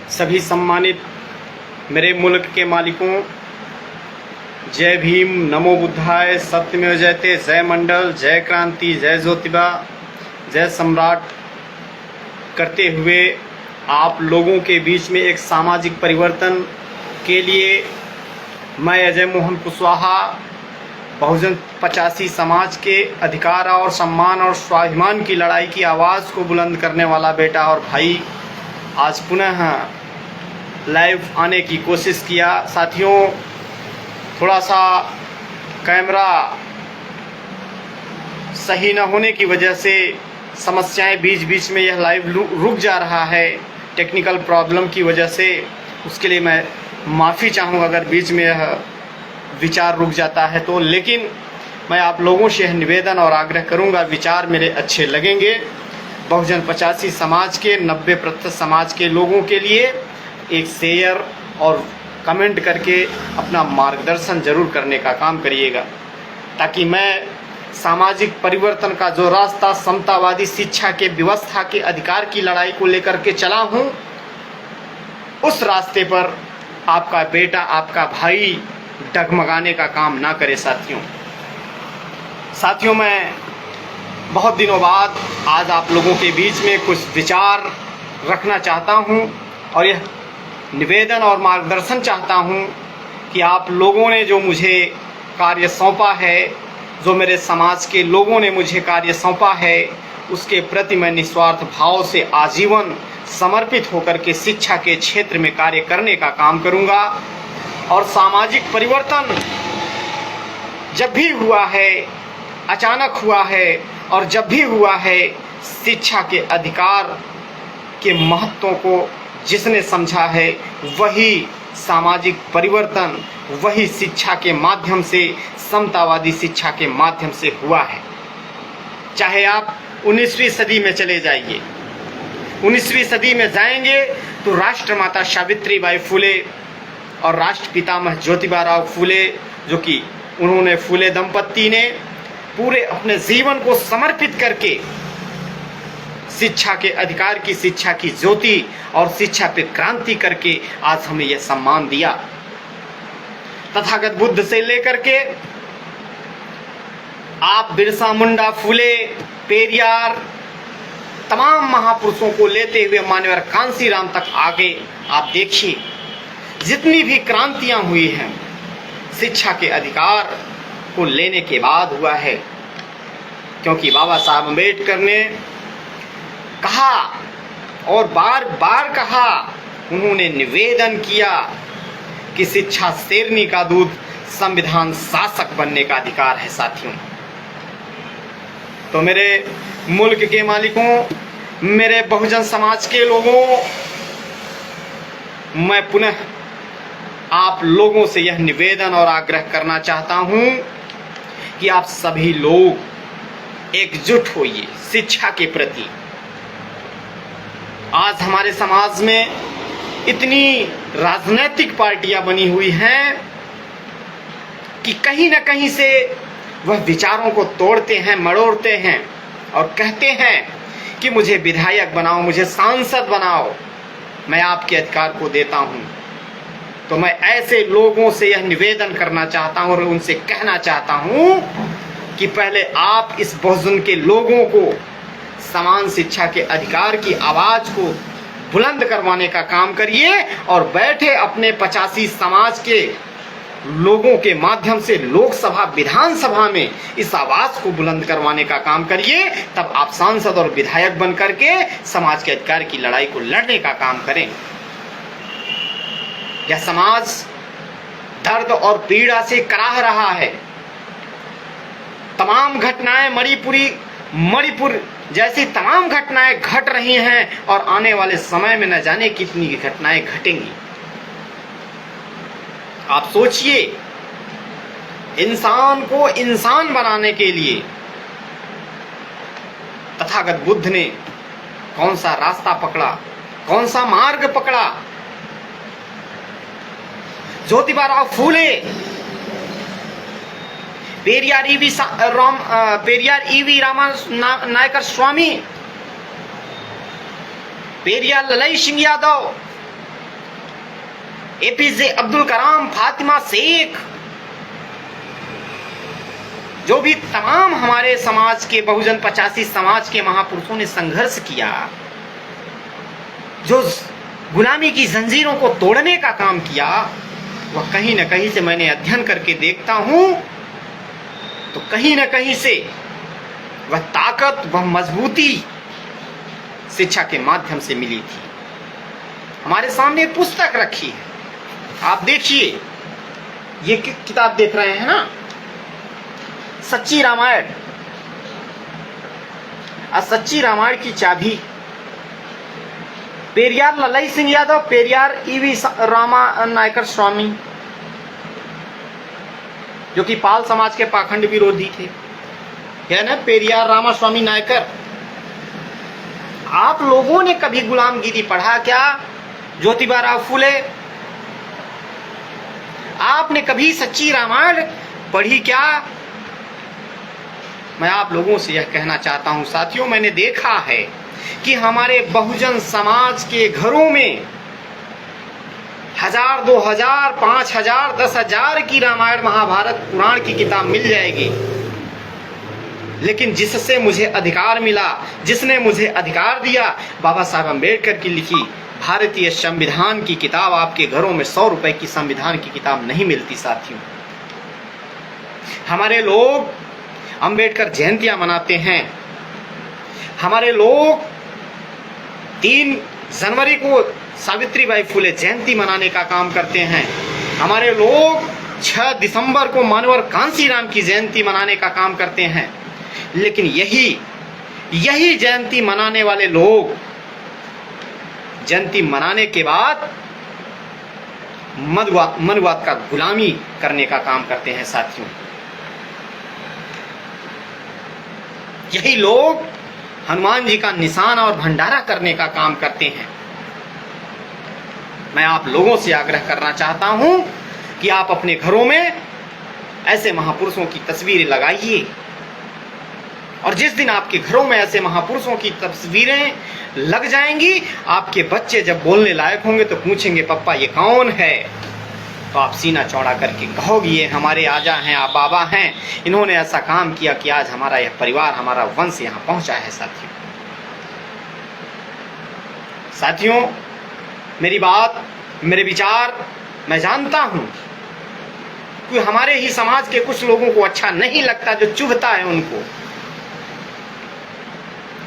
सभी सम्मानित मेरे मुल्क के मालिकों, जय भीम, नमो बुद्धाय, सत्यमेव जयते, जय मंडल, जय क्रांति, जय ज्योतिबा, जय सम्राट करते हुए आप लोगों के बीच में एक सामाजिक परिवर्तन के लिए मैं अजय मोहन कुशवाहा बहुजन 85 समाज के अधिकार और सम्मान और स्वाभिमान की लड़ाई की आवाज़ को बुलंद करने वाला बेटा और भाई आज पुनः लाइव आने की कोशिश किया। साथियों, थोड़ा सा कैमरा सही न होने की वजह से समस्याएं बीच बीच में यह लाइव रुक जा रहा है, टेक्निकल प्रॉब्लम की वजह से। उसके लिए मैं माफ़ी चाहूँगा अगर बीच में यह विचार रुक जाता है तो। लेकिन मैं आप लोगों से यह निवेदन और आग्रह करूँगा, विचार मेरे अच्छे लगेंगे। बहुजन 85 समाज के 90% समाज के लोगों के लिए एक शेयर और कमेंट करके अपना मार्गदर्शन जरूर करने का काम करिएगा, ताकि मैं सामाजिक परिवर्तन का जो रास्ता समतावादी शिक्षा के व्यवस्था के अधिकार की लड़ाई को लेकर के चला हूँ, उस रास्ते पर आपका बेटा, आपका भाई डगमगाने का काम ना करे। साथियों, मैं बहुत दिनों बाद आज आप लोगों के बीच में कुछ विचार रखना चाहता हूं और यह निवेदन और मार्गदर्शन चाहता हूं कि आप लोगों ने जो मुझे कार्य सौंपा है, जो मेरे समाज के लोगों ने मुझे कार्य सौंपा है, उसके प्रति मैं निस्वार्थ भाव से आजीवन समर्पित होकर के शिक्षा के क्षेत्र में कार्य करने का काम करूंगा। और सामाजिक परिवर्तन जब भी हुआ है, अचानक हुआ है, और जब भी हुआ है, शिक्षा के अधिकार के महत्व को जिसने समझा है, वही सामाजिक परिवर्तन, वही शिक्षा के माध्यम से, समतावादी शिक्षा के माध्यम से हुआ है। चाहे आप 19वीं सदी में चले जाइए, 19वीं सदी में जाएंगे तो राष्ट्रमाता सावित्रीबाई फुले और राष्ट्रपितामह ज्योतिबा फुले, जो कि उन्होंने फुले दंपत्ति ने पूरे अपने जीवन को समर्पित करके शिक्षा के अधिकार की, शिक्षा की ज्योति और शिक्षा पे क्रांति करके आज हमें यह सम्मान दिया। तथागत बुद्ध से लेकर के आप बिरसा मुंडा, फुले, पेरियार, तमाम महापुरुषों को लेते हुए मान्यवर कांसीराम तक आगे आप देखिए, जितनी भी क्रांतियां हुई हैं शिक्षा के अधिकार को लेने के बाद हुआ है। क्योंकि बाबा साहब अम्बेडकर ने कहा और बार बार कहा, उन्होंने निवेदन किया कि शिक्षा शेरनी का दूध, संविधान शासक बनने का अधिकार है। साथियों, तो मेरे मुल्क के मालिकों, मेरे बहुजन समाज के लोगों, मैं पुनः आप लोगों से यह निवेदन और आग्रह करना चाहता हूं कि आप सभी लोग एकजुट होइए शिक्षा के प्रति। आज हमारे समाज में इतनी राजनीतिक पार्टियां बनी हुई हैं कि कहीं ना कहीं से वह विचारों को तोड़ते हैं, मड़ोड़ते हैं और कहते हैं कि मुझे विधायक बनाओ, मुझे सांसद बनाओ, मैं आपके अधिकार को देता हूं। तो मैं ऐसे लोगों से यह निवेदन करना चाहता हूं और उनसे कहना चाहता हूं कि पहले आप इस बहुजन के लोगों को समान शिक्षा के अधिकार की आवाज को बुलंद करवाने का काम करिए और बैठे अपने 85 समाज के लोगों के माध्यम से लोकसभा, विधानसभा में इस आवाज को बुलंद करवाने का काम करिए। तब आप सांसद और विधायक बन करके समाज के अधिकार की लड़ाई को लड़ने का काम करें। यह समाज दर्द और पीड़ा से कराह रहा है। तमाम घटनाएं मणिपुर जैसी तमाम घटनाएं घट रही हैं और आने वाले समय में न जाने कितनी घटनाएं घटेंगी। आप सोचिए, इंसान को इंसान बनाने के लिए तथागत बुद्ध ने कौन सा रास्ता पकड़ा, कौन सा मार्ग पकड़ा? ज्योतिबा फुले, पेरियार ईवी रामा नायकर स्वामी, पेरियार ललई सिंह यादव, एपीजे अब्दुल कलाम, फातिमा शेख, जो भी तमाम हमारे समाज के बहुजन 85 समाज के महापुरुषों ने संघर्ष किया, जो गुलामी की जंजीरों को तोड़ने का काम किया, वह कहीं न कहीं से मैंने अध्ययन करके देखता हूं तो कहीं न कहीं से वह ताकत, वह मजबूती शिक्षा के माध्यम से मिली थी। हमारे सामने एक पुस्तक रखी है, आप देखिए, ये किताब देख रहे हैं ना, सच्ची रामायण। सच्ची रामायण की चाबी पेरियार लल्लई सिंह यादव, पेरियार ईवी रामा नायकर स्वामी, जो कि पाल समाज के पाखंड विरोधी थे, है ना, पेरियार रामास्वामी नायकर। आप लोगों ने कभी गुलामगिरी पढ़ा क्या? ज्योतिबा राव फुले, आपने कभी सच्ची रामायण पढ़ी क्या? मैं आप लोगों से यह कहना चाहता हूं साथियों, मैंने देखा है कि हमारे बहुजन समाज के घरों में 1000, 2000, 5000, 10,000 की रामायण, महाभारत, पुराण की किताब मिल जाएगी, लेकिन जिससे मुझे अधिकार मिला, जिसने मुझे अधिकार दिया, बाबा साहब अम्बेडकर की लिखी भारतीय संविधान की किताब, आपके घरों में 100 रुपए की संविधान की किताब नहीं मिलती साथियों। हमारे लोग अम्बेडकर जयंतियां मनाते हैं, हमारे लोग 3 जनवरी को सावित्रीबाई फुले जयंती मनाने का काम करते हैं, हमारे लोग 6 दिसंबर को मानवर कांसीराम की जयंती मनाने का काम करते हैं, लेकिन यही जयंती मनाने वाले लोग जयंती मनाने के बाद मनुवाद का गुलामी करने का काम करते हैं साथियों। यही लोग हनुमान जी का निशान और भंडारा करने का काम करते हैं। मैं आप लोगों से आग्रह करना चाहता हूं कि आप अपने घरों में ऐसे महापुरुषों की तस्वीरें लगाइए, और जिस दिन आपके घरों में ऐसे महापुरुषों की तस्वीरें लग जाएंगी, आपके बच्चे जब बोलने लायक होंगे तो पूछेंगे, पप्पा ये कौन है? तो आप सीना चौड़ा करके कहोगे, ये हमारे आजा हैं, आप बाबा हैं, इन्होंने ऐसा काम किया कि आज हमारा यह परिवार, हमारा वंश यहाँ पहुंचा है। साथियों, मेरी बात, मेरे विचार मैं जानता हूं कि हमारे ही समाज के कुछ लोगों को अच्छा नहीं लगता, जो चुभता है उनको,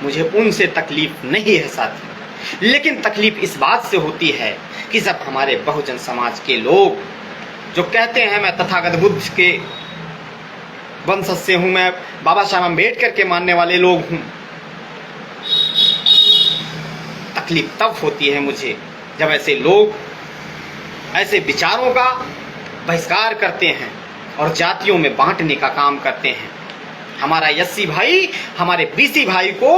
मुझे उनसे तकलीफ नहीं है साथियों, लेकिन तकलीफ इस बात से होती है कि जब हमारे बहुजन समाज के लोग जो कहते हैं मैं तथागत बुद्ध के वंशज से हूं, मैं बाबा साहब अम्बेडकर के मानने वाले लोग हूं, तकलीफ तब होती है मुझे जब ऐसे लोग ऐसे विचारों का बहिष्कार करते हैं और जातियों में बांटने का काम करते हैं। हमारा एससी भाई हमारे बीसी भाई को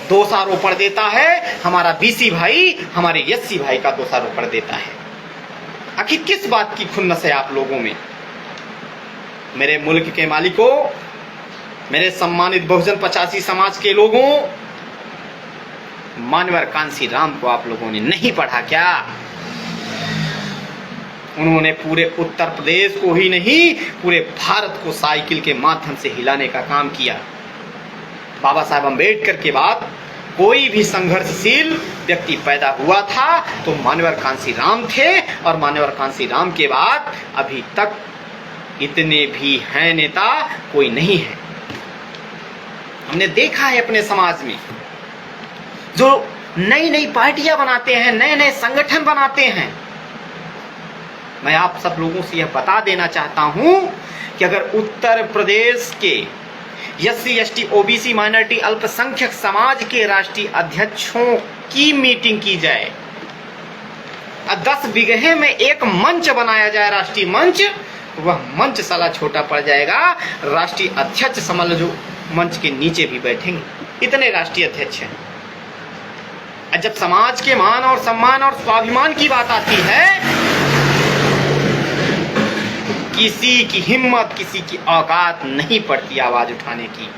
दोषारोपण देता है, हमारा बीसी भाई हमारे एससी भाई का दोषारोपण देता है। आखिर किस बात की खुन्नस है आप लोगों में? मेरे मुल्क के मालिकों, मेरे सम्मानित बहुजन 85 समाज के लोगों, मानवर कांसीराम को आप लोगों ने नहीं पढ़ा क्या? उन्होंने पूरे उत्तर प्रदेश को ही नहीं, पूरे भारत को साइकिल के माध्यम से हिलाने का काम किया। बाबा साहब अम्बेडकर के बाद कोई भी संघर्षशील व्यक्ति पैदा हुआ था तो मानवर कांसीराम थे, और मानवर कांसीराम के बाद अभी तक इतने भी हैं नेता कोई नहीं है। हमने देखा है अपने समाज में जो नई नई पार्टियां बनाते हैं, नए नए संगठन बनाते हैं। मैं आप सब लोगों से यह बता देना चाहता हूं कि अगर उत्तर प्रदेश के एससी एसटी ओबीसी माइनॉरिटी अल्पसंख्यक समाज के राष्ट्रीय अध्यक्षों की मीटिंग की जाए, 10 बीघे में एक मंच बनाया जाए, राष्ट्रीय मंच, वह मंच साला छोटा पड़ जाएगा। राष्ट्रीय अध्यक्ष समझ लो मंच के नीचे भी बैठेंगे, इतने राष्ट्रीय अध्यक्ष हैं। जब समाज के मान और सम्मान और स्वाभिमान की बात आती है, किसी की हिम्मत, किसी की औकात नहीं पड़ती आवाज उठाने की,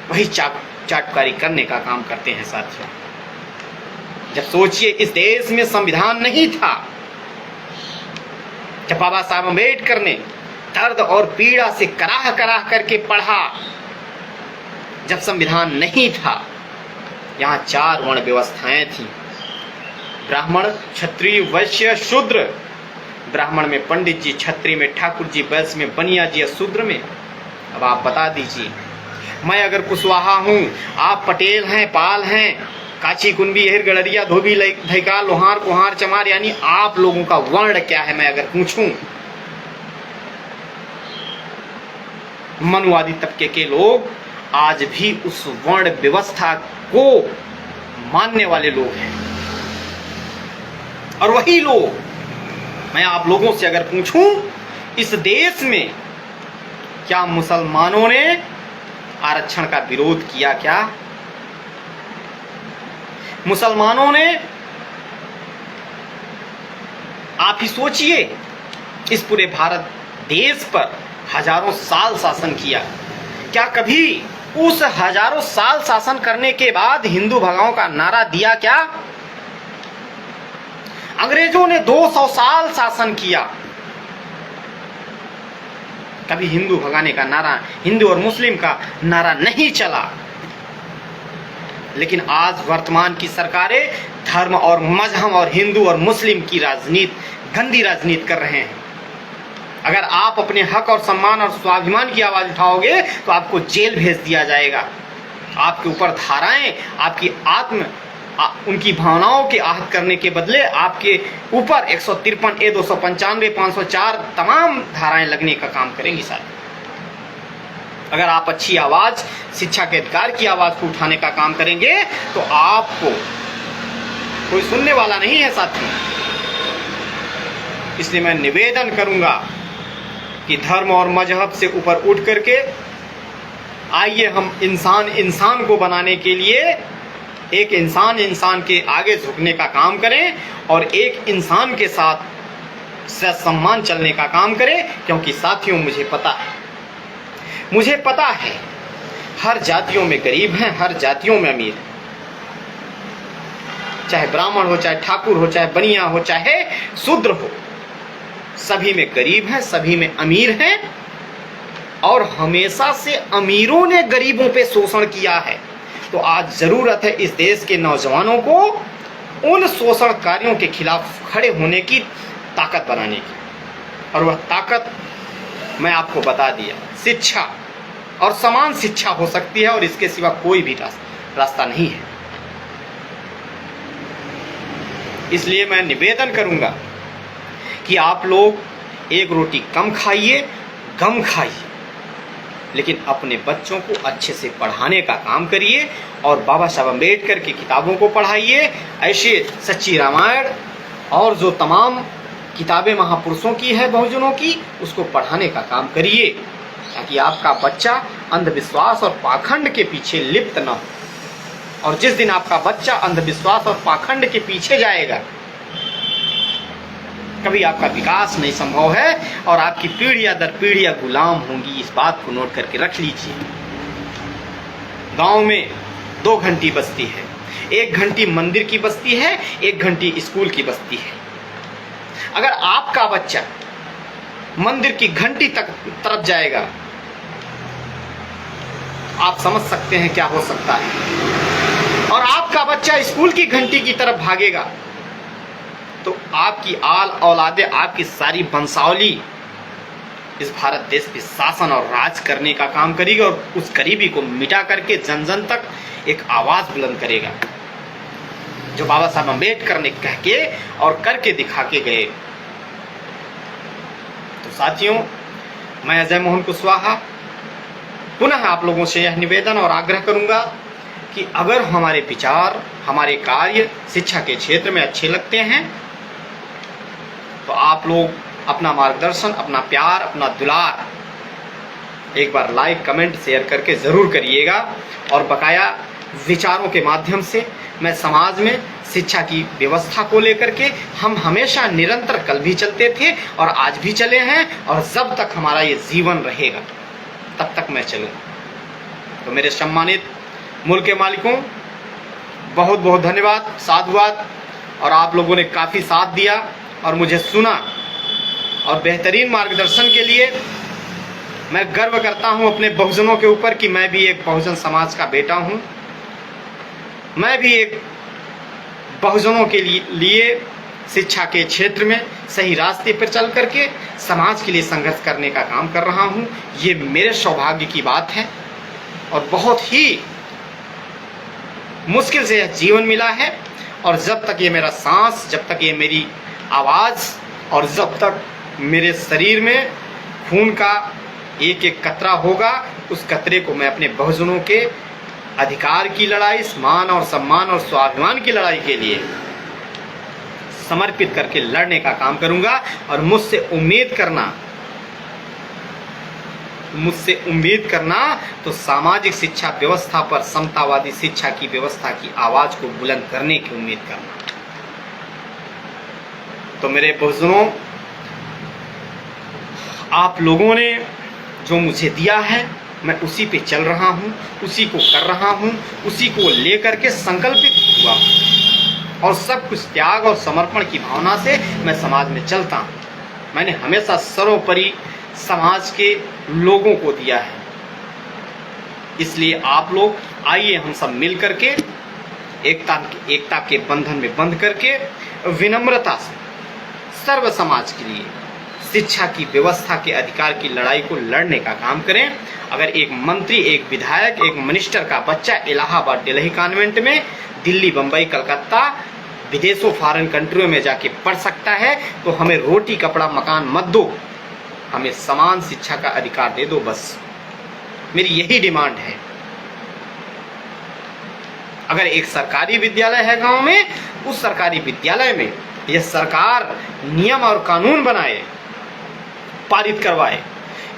वही चाटकारी करने का काम करते हैं साथियों। जब सोचिए इस देश में संविधान नहीं था, जब बाबा साहब अम्बेडकर ने दर्द और पीड़ा से कराह कराह करके पढ़ा, जब संविधान नहीं था, यहाँ 4 वर्ण व्यवस्थाएं थी, ब्राह्मण, क्षत्रिय, वैश्य, शूद्र। ब्राह्मण में पंडित जी, क्षत्रिय में ठाकुर जी, वैश्य में बनिया जी, शूद्र में। अब आप बता दीजिए, मैं अगर कुशवाहा हूँ, आप पटेल हैं, पाल हैं, काची, कुंबी, हेर, गड़रिया, धोबी, धैका, लोहार, कुहार, चमार, यानी आप लोगों का वर्ण क्या है, मैं अगर पूछूं। मनुवादी तबके के लोग आज भी उस वर्ण व्यवस्था को मानने वाले लोग हैं। और वही लोग, मैं आप लोगों से अगर पूछूं, इस देश में क्या मुसलमानों ने आरक्षण का विरोध किया? क्या मुसलमानों ने, आप ही सोचिए, इस पूरे भारत देश पर हजारों साल शासन किया? क्या कभी उस हजारों साल शासन करने के बाद हिंदू भगाओं का नारा दिया? क्या अंग्रेजों ने 200 साल शासन किया, कभी हिंदू भगाने का नारा, हिंदू और मुस्लिम का नारा नहीं चला। लेकिन आज वर्तमान की सरकारें धर्म और मजहब और हिंदू और मुस्लिम की राजनीति, गंदी राजनीति कर रहे हैं। अगर आप अपने हक और सम्मान और स्वाभिमान की आवाज उठाओगे तो आपको जेल भेज दिया जाएगा। आपके ऊपर धाराएं, आपकी उनकी भावनाओं के आहत करने के बदले आपके ऊपर 153 ए 295 504 तमाम धाराएं लगने का काम करेंगी साथ। अगर आप अच्छी आवाज, शिक्षा के अधिकार की आवाज को उठाने का काम करेंगे तो आपको कोई सुनने वाला नहीं है साथी। इसलिए मैं निवेदन करूंगा कि धर्म और मजहब से ऊपर उठ करके आइए हम इंसान को बनाने के लिए एक इंसान के आगे झुकने का काम करें और एक इंसान के साथ सम्मान चलने का काम करें। क्योंकि साथियों, मुझे पता है हर जातियों में गरीब हैं, हर जातियों में अमीर हैं। चाहे ब्राह्मण हो, चाहे ठाकुर हो, चाहे बनिया हो, चाहे शूद्र हो, सभी में गरीब हैं, सभी में अमीर हैं। और हमेशा से अमीरों ने गरीबों पे शोषण किया है। तो आज जरूरत है इस देश के नौजवानों को उन शोषणकारियों के खिलाफ खड़े होने की ताकत बनाने की। और वह ताकत मैं आपको बता दिया, शिक्षा और समान शिक्षा हो सकती है, और इसके सिवा कोई भी रास्ता नहीं है। इसलिए मैं निवेदन करूंगा कि आप लोग एक रोटी कम खाइए, गम खाइए, लेकिन अपने बच्चों को अच्छे से पढ़ाने का काम करिए और बाबा साहब अम्बेडकर की किताबों को पढ़ाइए। ऐसे सच्ची रामायण और जो तमाम किताबें महापुरुषों की है, बहुजनों की, उसको पढ़ाने का काम करिए, ताकि आपका बच्चा अंधविश्वास और पाखंड के पीछे लिप्त न हो। और जिस दिन आपका बच्चा अंधविश्वास और पाखंड के पीछे जाएगा, कभी आपका विकास नहीं संभव है और आपकी पीढ़ियां दर पीढ़ियां गुलाम होंगी। इस बात को नोट करके रख लीजिए। गांव में 2 घंटी बजती है, 1 घंटी मंदिर की बजती है, 1 घंटी स्कूल की बजती है। अगर आपका बच्चा मंदिर की घंटी तरफ जाएगा, आप समझ सकते हैं क्या हो सकता है। और आपका बच्चा स्कूल की घंटी की तरफ भागेगा तो आपकी आल औलादे, आपकी सारी वंशावली इस भारत देश पे शासन और राज करने का काम करेगी और उस गरीबी को मिटा करके जन जन तक एक आवाज बुलंद करेगा, जो बाबा साहब अम्बेडकर ने कह के और करके दिखा के गए। तो साथियों, मैं अजय मोहन कुशवाहा पुनः आप लोगों से यह निवेदन और आग्रह करूंगा कि अगर हमारे विचार, हमारे कार्य शिक्षा के क्षेत्र में अच्छे लगते हैं तो आप लोग अपना मार्गदर्शन, अपना प्यार, अपना दुलार एक बार लाइक, कमेंट, शेयर करके ज़रूर करिएगा। और बकाया विचारों के माध्यम से मैं समाज में शिक्षा की व्यवस्था को लेकर के हम हमेशा निरंतर कल भी चलते थे और आज भी चले हैं, और जब तक हमारा ये जीवन रहेगा तब तक मैं चलूँगा। तो मेरे सम्मानित मुल्क के मालिकों, बहुत बहुत धन्यवाद, साधुवाद। और आप लोगों ने काफ़ी साथ दिया और मुझे सुना और बेहतरीन मार्गदर्शन के लिए मैं गर्व करता हूं अपने बहुजनों के ऊपर कि मैं भी एक बहुजन समाज का बेटा हूं। मैं भी एक बहुजनों के लिए शिक्षा के क्षेत्र में सही रास्ते पर चल करके समाज के लिए संघर्ष करने का काम कर रहा हूं। ये मेरे सौभाग्य की बात है और बहुत ही मुश्किल से यह जीवन मिला है। और जब तक ये मेरा सांस, जब तक ये मेरी आवाज़ और जब तक मेरे शरीर में खून का एक एक कतरा होगा, उस कतरे को मैं अपने बहुजनों के अधिकार की लड़ाई, मान और सम्मान और स्वाभिमान की लड़ाई के लिए समर्पित करके लड़ने का काम करूंगा। और मुझसे उम्मीद करना तो सामाजिक शिक्षा व्यवस्था पर समतावादी शिक्षा की व्यवस्था की आवाज को बुलंद करने की उम्मीद करना। तो मेरे बहुजनों, आप लोगों ने जो मुझे दिया है मैं उसी पे चल रहा हूँ, उसी को कर रहा हूँ, उसी को लेकर के संकल्पित हुआ और सब कुछ त्याग और समर्पण की भावना से मैं समाज में चलता हूँ। मैंने हमेशा सर्वोपरि समाज के लोगों को दिया है। इसलिए आप लोग आइए हम सब मिल करके एकता के बंधन में बंध करके विनम्रता से सर्व समाज के लिए शिक्षा की व्यवस्था के अधिकार की लड़ाई को लड़ने का काम करें। अगर एक मंत्री, एक विधायक, एक मिनिस्टर का बच्चा इलाहाबाद दिल्ली कॉन्वेंट में, दिल्ली, बंबई, कलकत्ता, विदेशों, फॉरेन कंट्रियों में जाके पढ़ सकता है, तो हमें रोटी, कपड़ा, मकान मत दो, हमें समान शिक्षा का अधिकार दे दो। बस मेरी यही डिमांड है। अगर एक सरकारी विद्यालय है गांव में, उस सरकारी विद्यालय में यह सरकार नियम और कानून बनाए, पारित करवाए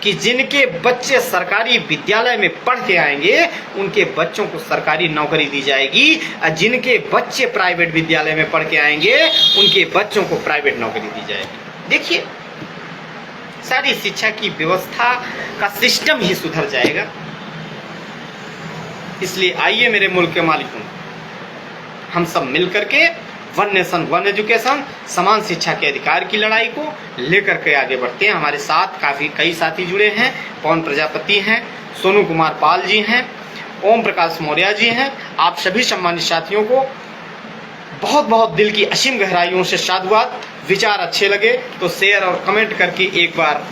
कि जिनके बच्चे सरकारी विद्यालय में पढ़ के आएंगे उनके बच्चों को सरकारी नौकरी दी जाएगी, और जिनके बच्चे प्राइवेट विद्यालय में पढ़ के आएंगे उनके बच्चों को प्राइवेट नौकरी दी जाएगी। देखिए, सारी शिक्षा की व्यवस्था का सिस्टम ही सुधर जाएगा। इसलिए आइए मेरे मुल्क के मालिकों, हम सब मिलकर के वन नेशन वन एजुकेशन, समान शिक्षा के अधिकार की लड़ाई को लेकर के आगे बढ़ते हैं। हमारे साथ कई साथी जुड़े हैं। पवन प्रजापति हैं, सोनू कुमार पाल जी हैं, ओम प्रकाश मौर्य जी हैं। आप सभी सम्मानित साथियों को बहुत बहुत दिल की असीम गहराइयों से साधुवाद। विचार अच्छे लगे तो शेयर और कमेंट करके एक बार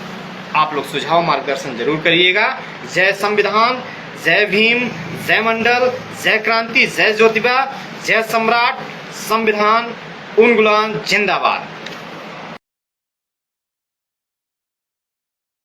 आप लोग सुझाव मार्गदर्शन जरूर करिएगा। जय संविधान, जय भीम, जय मंडल, जय क्रांति, जय ज्योतिबा, जय सम्राट, संविधान उन्मूलन जिंदाबाद।